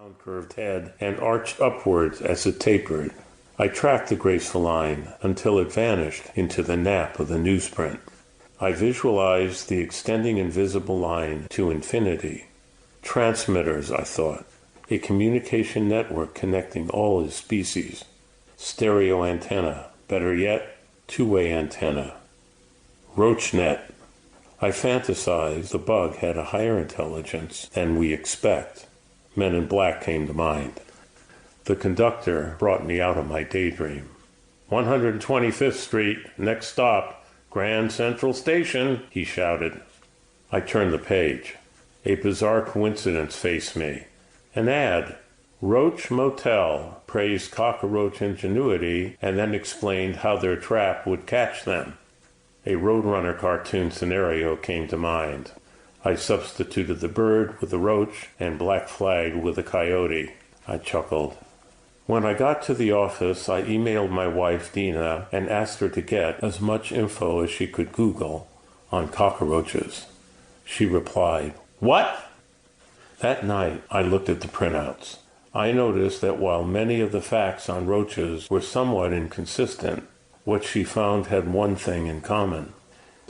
round curved head and arched upwards as it tapered. I tracked the graceful line until it vanished into the nap of the newsprint. I visualized the extending invisible line to infinity. Transmitters, I thought. A communication network connecting all his species. Stereo antenna. Better yet, two-way antenna. Roachnet. I fantasized the bug had a higher intelligence than we expect. Men in Black came to mind. The conductor brought me out of my daydream. 125th Street, next stop, Grand Central Station, he shouted. I turned the page. A bizarre coincidence faced me. An ad. Roach Motel praised cockroach ingenuity and then explained how their trap would catch them. A Roadrunner cartoon scenario came to mind. I substituted the bird with the roach and Black Flag with the coyote. I chuckled. When I got to the office, I emailed my wife, Dina, and asked her to get as much info as she could Google on cockroaches. She replied, "What?" That night, I looked at the printouts. I noticed that while many of the facts on roaches were somewhat inconsistent, what she found had one thing in common: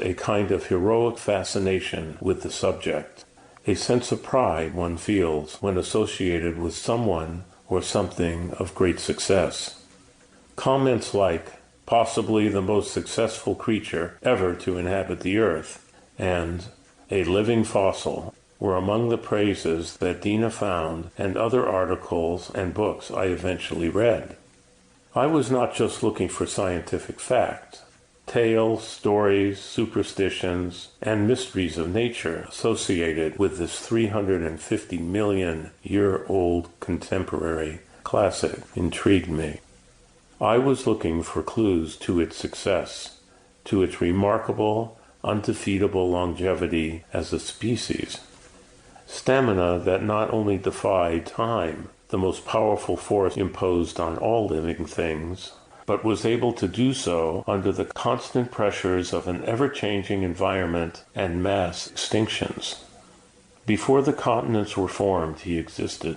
a kind of heroic fascination with the subject, a sense of pride one feels when associated with someone or something of great success. Comments like, possibly the most successful creature ever to inhabit the earth, and a living fossil, were among the praises that Dina found and other articles and books I eventually read. I was not just looking for scientific fact. Tales, stories, superstitions, and mysteries of nature associated with this 350 million year old contemporary classic intrigued me. I was looking for clues to its success, to its remarkable, undefeatable longevity as a species. Stamina that not only defied time, the most powerful force imposed on all living things, but was able to do so under the constant pressures of an ever-changing environment and mass extinctions. Before the continents were formed, he existed.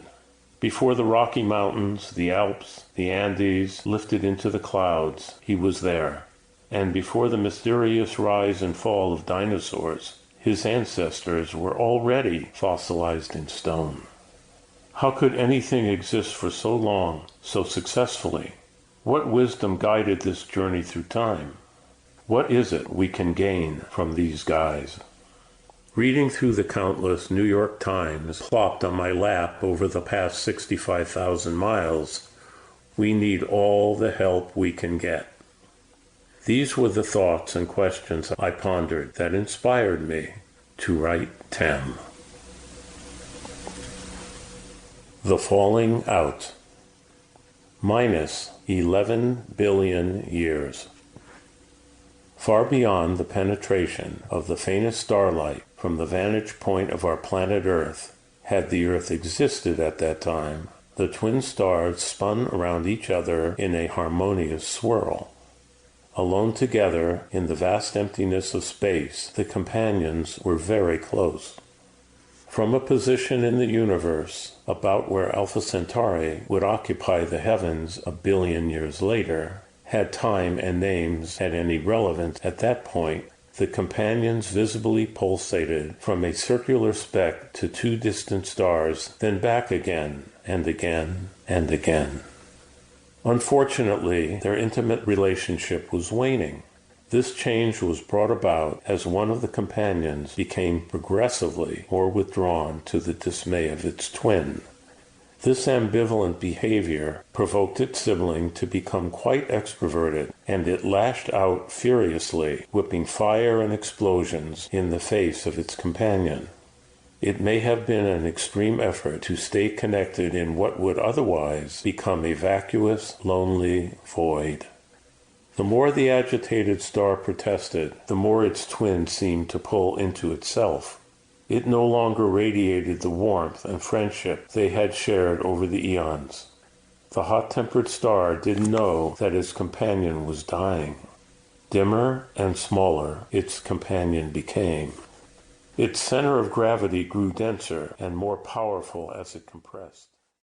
Before the Rocky Mountains, the Alps, the Andes lifted into the clouds, he was there. And before the mysterious rise and fall of dinosaurs, his ancestors were already fossilized in stone. How could anything exist for so long, so successfully? What wisdom guided this journey through time? What is it we can gain from these guys? Reading through the countless New York Times plopped on my lap over the past 65,000 miles, we need all the help we can get. These were the thoughts and questions I pondered that inspired me to write TEM. The Falling Out. Minus 11 billion years. Far beyond the penetration of the faintest starlight from the vantage point of our planet Earth, had the Earth existed at that time, the twin stars spun around each other in a harmonious swirl. Alone together in the vast emptiness of space, the companions were very close. From a position in the universe, about where Alpha Centauri would occupy the heavens a billion years later, had time and names had any relevance at that point, the companions visibly pulsated from a circular speck to two distant stars, then back again, and again, and again. Unfortunately, their intimate relationship was waning. This change was brought about as one of the companions became progressively more withdrawn to the dismay of its twin. This ambivalent behavior provoked its sibling to become quite extroverted, and it lashed out furiously, whipping fire and explosions in the face of its companion. It may have been an extreme effort to stay connected in what would otherwise become a vacuous, lonely void. The more the agitated star protested, the more its twin seemed to pull into itself. It no longer radiated the warmth and friendship they had shared over the eons. The hot-tempered star didn't know that its companion was dying. Dimmer and smaller its companion became. Its center of gravity grew denser and more powerful as it compressed.